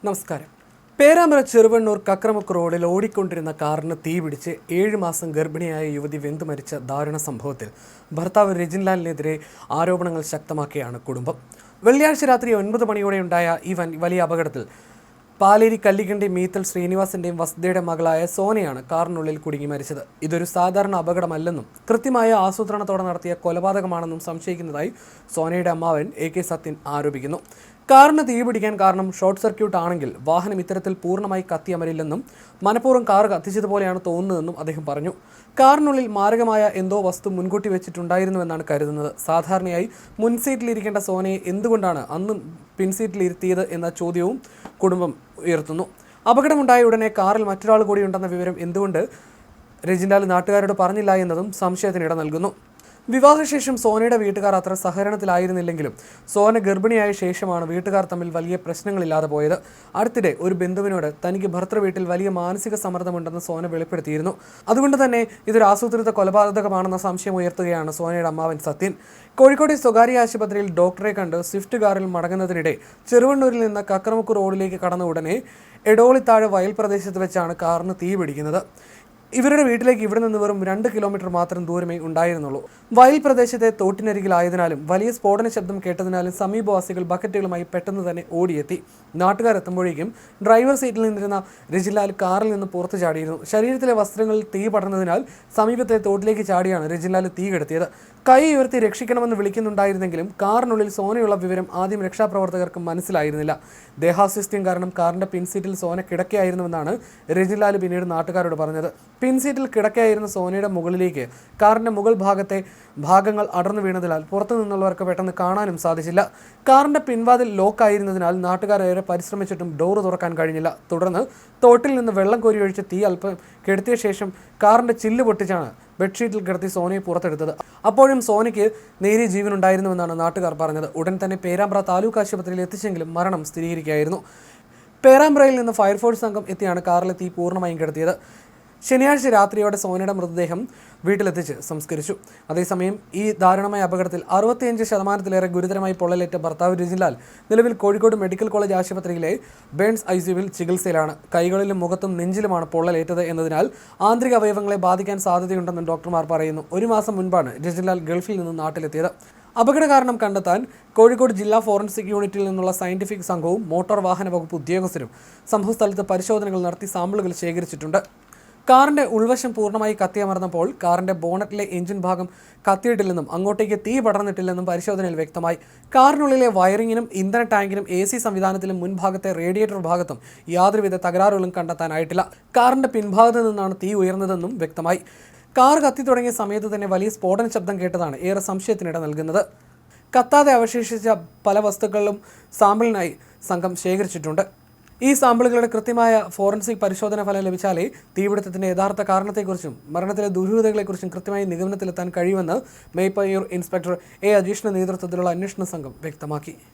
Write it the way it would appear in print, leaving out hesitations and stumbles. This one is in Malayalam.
നമസ്കാരം. പേരാമ്പ്ര ചെറുവണ്ണൂർ കക്രമുക്ക് റോഡിൽ ഓടിക്കൊണ്ടിരുന്ന കാറിന് തീപിടിച്ച് 7 മാസം ഗർഭിണിയായ യുവതി വെന്തു മരിച്ച ദാരുണ സംഭവത്തിൽ ഭർത്താവ് രജിൻലാലിനെതിരെ ആരോപണങ്ങൾ ശക്തമാക്കിയാണ് കുടുംബം. വെള്ളിയാഴ്ച രാത്രി 9 മണിയോടെയുണ്ടായ ഈ വലിയ അപകടത്തിൽ പാലേരി കല്ലിക്കണ്ടി മീത്തൽ ശ്രീനിവാസിന്റെയും വസുധയുടെ മകളായ സോനയാണ് കാറിനുള്ളിൽ കുടുങ്ങി മരിച്ചത്. ഇതൊരു സാധാരണ അപകടമല്ലെന്നും കൃത്യമായ ആസൂത്രണത്തോടെ നടത്തിയ കൊലപാതകമാണെന്നും സംശയിക്കുന്നതായി സോനയുടെ അമ്മാവൻ AK സത്യൻ ആരോപിക്കുന്നു. കാറിന് തീപിടിക്കാൻ കാരണം ഷോർട്ട് സർക്യൂട്ട് ആണെങ്കിൽ വാഹനം ഇത്തരത്തിൽ പൂർണ്ണമായി കത്തിയമരില്ലെന്നും മനഃപൂർവ്വം കാർ കത്തിച്ചതുപോലെയാണ് തോന്നുന്നതെന്നും അദ്ദേഹം പറഞ്ഞു. കാറിനുള്ളിൽ മാരകമായ എന്തോ വസ്തു മുൻകൂട്ടി വെച്ചിട്ടുണ്ടായിരുന്നുവെന്നാണ് കരുതുന്നത്. സാധാരണയായി മുൻസീറ്റിലിരിക്കേണ്ട സോനയെ എന്തുകൊണ്ടാണ് അന്ന് പിൻസീറ്റിലിരുത്തിയത് എന്ന ചോദ്യവും കുടുംബം ഉയർത്തുന്നു. അപകടമുണ്ടായ ഉടനെ കാറിൽ മറ്റൊരാൾ കൂടി ഉണ്ടെന്ന വിവരം എന്തുകൊണ്ട് രജിൻലാൽ നാട്ടുകാരോട് പറഞ്ഞില്ല എന്നതും സംശയത്തിനിട നൽകുന്നു. വിവാഹശേഷം സോനയുടെ വീട്ടുകാർ അത്ര സഹകരണത്തിലായിരുന്നില്ലെങ്കിലും സോന ഗർഭിണിയായ ശേഷമാണ് വീട്ടുകാർ തമ്മിൽ വലിയ പ്രശ്നങ്ങളില്ലാതെ പോയത്. അടുത്തിടെ ഒരു ബന്ധുവിനോട് തനിക്ക് ഭർത്തൃ വീട്ടിൽ വലിയ മാനസിക സമ്മർദ്ദമുണ്ടെന്ന് സോന വെളിപ്പെടുത്തിയിരുന്നു. അതുകൊണ്ട് തന്നെ ഇതൊരു ആസൂത്രിത കൊലപാതകമാണെന്ന സംശയം ഉയർത്തുകയാണ് സോനയുടെ അമ്മാവൻ സത്യൻ. കോഴിക്കോട് സ്വകാര്യ ആശുപത്രിയിൽ ഡോക്ടറെ കണ്ട് സ്വിഫ്റ്റ് കാറിൽ മടങ്ങുന്നതിനിടെ ചെറുവണ്ണൂരിൽ നിന്ന് കക്രമുക്ക് റോഡിലേക്ക് കടന്ന ഉടനെ എടോളിത്താഴ് വയൽ പ്രദേശത്ത് വെച്ചാണ് കാറിന് തീ പിടിക്കുന്നത്. ഇവരുടെ വീട്ടിലേക്ക് ഇവിടെ നിന്ന് വെറും 2 കിലോമീറ്റർ മാത്രം ദൂരമേ ഉണ്ടായിരുന്നുള്ളൂ. വയൽ പ്രദേശത്തെ തോട്ടിനരികിലായതിനാലും വലിയ സ്ഫോടന ശബ്ദം കേട്ടതിനാലും സമീപവാസികൾ ബക്കറ്റുകളുമായി പെട്ടെന്ന് തന്നെ ഓടിയെത്തി. നാട്ടുകാരെത്തുമ്പോഴേക്കും ഡ്രൈവർ സീറ്റിൽ നിന്നിരുന്ന രജിൻലാൽ കാറിൽ നിന്ന് പുറത്തു ചാടിയിരുന്നു. ശരീരത്തിലെ വസ്ത്രങ്ങളിൽ തീ പടർന്നതിനാൽ സമീപത്തെ തോട്ടിലേക്ക് ചാടിയാണ് രജിൻലാൽ തീ കെടുത്തിയത്. കൈ ഉയർത്തി രക്ഷിക്കണമെന്ന് വിളിക്കുന്നുണ്ടായിരുന്നെങ്കിലും കാറിനുള്ളിൽ സോനയുള്ള വിവരം ആദ്യം രക്ഷാപ്രവർത്തകർക്ക് മനസ്സിലായിരുന്നില്ല. ദേഹാസ്വാസ്ഥ്യം കാരണം കാറിന്റെ പിൻസീറ്റിൽ സോന കിടക്കയായിരുന്നുവെന്നാണ് രജിൻലാൽ പിന്നീട് നാട്ടുകാരോട് പറഞ്ഞത്. പിൻസീറ്റിൽ കിടക്കയായിരുന്ന സോനയുടെ മുകളിലേക്ക് കാറിന്റെ മുകൾ ഭാഗങ്ങൾ അടർന്നു വീണതിനാൽ പുറത്തു നിന്നുള്ളവർക്ക് പെട്ടെന്ന് കാണാനും സാധിച്ചില്ല. കാറിന്റെ പിൻവാതിൽ ലോക്കായിരുന്നതിനാൽ നാട്ടുകാർ ഏറെ പരിശ്രമിച്ചിട്ടും ഡോറ് തുറക്കാൻ കഴിഞ്ഞില്ല. തുടർന്ന് തോട്ടിൽ നിന്ന് വെള്ളം കോരിയൊഴിച്ച് തീ അല്പം കെടുത്തിയ ശേഷം കാറിന്റെ ചില്ല് പൊട്ടിച്ചാണ് ബെഡ്ഷീറ്റിൽ കിടത്തി സോനയെ പുറത്തെടുത്തത്. അപ്പോഴും സോനയ്ക്ക് നേരിയ ജീവനുണ്ടായിരുന്നുവെന്നാണ് നാട്ടുകാർ പറഞ്ഞത്. ഉടൻ തന്നെ പേരാമ്പ്ര താലൂക്ക് ആശുപത്രിയിൽ എത്തിച്ചെങ്കിലും മരണം സ്ഥിരീകരിക്കുകയായിരുന്നു. പേരാമ്പ്രയിൽ നിന്ന് ഫയർഫോഴ്സ് സംഘം എത്തിയാണ് കാറിലെ തീ പൂർണ്ണമായും കെടുത്തിയത്. ശനിയാഴ്ച രാത്രിയോടെ സോനയുടെ മൃതദേഹം വീട്ടിലെത്തിച്ച് സംസ്കരിച്ചു. അതേസമയം ഈ ദാരുണമായ അപകടത്തിൽ 65% ഗുരുതരമായി പൊള്ളലേറ്റ ഭർത്താവ് രജിൻലാൽ നിലവിൽ കോഴിക്കോട് മെഡിക്കൽ കോളേജ് ആശുപത്രിയിലെ ബേൺസ് ICUവിൽ ചികിത്സയിലാണ്. കൈകളിലും മുഖത്തും നെഞ്ചിലുമാണ് പൊള്ളലേറ്റത് എന്നതിനാൽ ആന്തരിക അവയവങ്ങളെ ബാധിക്കാൻ സാധ്യതയുണ്ടെന്ന് ഡോക്ടർമാർ പറയുന്നു. 1 മാസം മുൻപാണ് രജിൻലാൽ ഗൾഫിൽ നിന്ന് നാട്ടിലെത്തിയത്. അപകട കാരണം കണ്ടെത്താൻ കോഴിക്കോട് ജില്ലാ ഫോറൻസിക് യൂണിറ്റിൽ നിന്നുള്ള സയന്റിഫിക് സംഘവും മോട്ടോർ വാഹന വകുപ്പ് ഉദ്യോഗസ്ഥരും സംഭവസ്ഥലത്ത് പരിശോധനകൾ നടത്തി സാമ്പിളുകൾ ശേഖരിച്ചിട്ടുണ്ട്. കാറിന്റെ ഉൾവശം പൂർണ്ണമായി കത്തിയമർന്നപ്പോൾ കാറിന്റെ ബോണറ്റിലെ എഞ്ചിൻ ഭാഗം കത്തിയിട്ടില്ലെന്നും അങ്ങോട്ടേക്ക് തീ പടർന്നിട്ടില്ലെന്നും പരിശോധനയിൽ വ്യക്തമായി. കാറിനുള്ളിലെ വയറിങ്ങിനും ഇന്ധന ടാങ്കിനും AC സംവിധാനത്തിലും മുൻഭാഗത്തെ റേഡിയേറ്റർ ഭാഗത്തും യാതൊരുവിധ തകരാറുകളും കണ്ടെത്താനായിട്ടില്ല. കാറിന്റെ പിൻഭാഗത്ത് നിന്നാണ് തീ ഉയർന്നതെന്നും വ്യക്തമായി. കാർ കത്തി തുടങ്ങിയ സമയത്ത് തന്നെ വലിയ സ്ഫോടന ശബ്ദം കേട്ടതാണ് ഏറെ സംശയത്തിനിട നൽകുന്നത്. കത്താതെ അവശേഷിച്ച പല വസ്തുക്കളും സാമ്പിളിനായി സംഘം ശേഖരിച്ചിട്ടുണ്ട്. ഈ സാമ്പിളുകളുടെ കൃത്യമായ ഫോറൻസിക് പരിശോധന ഫലം ലഭിച്ചാലേ തീപിടുത്തത്തിന്റെ യഥാർത്ഥ കാരണത്തെക്കുറിച്ചും മരണത്തിലെ ദുരൂഹതകളെക്കുറിച്ചും കൃത്യമായി നിഗമനത്തിലെത്താൻ കഴിയുമെന്ന് മേപ്പയ്യൂർ ഇൻസ്പെക്ടർ A അജീഷിന്റെ നേതൃത്വത്തിലുള്ള അന്വേഷണ സംഘം വ്യക്തമാക്കി.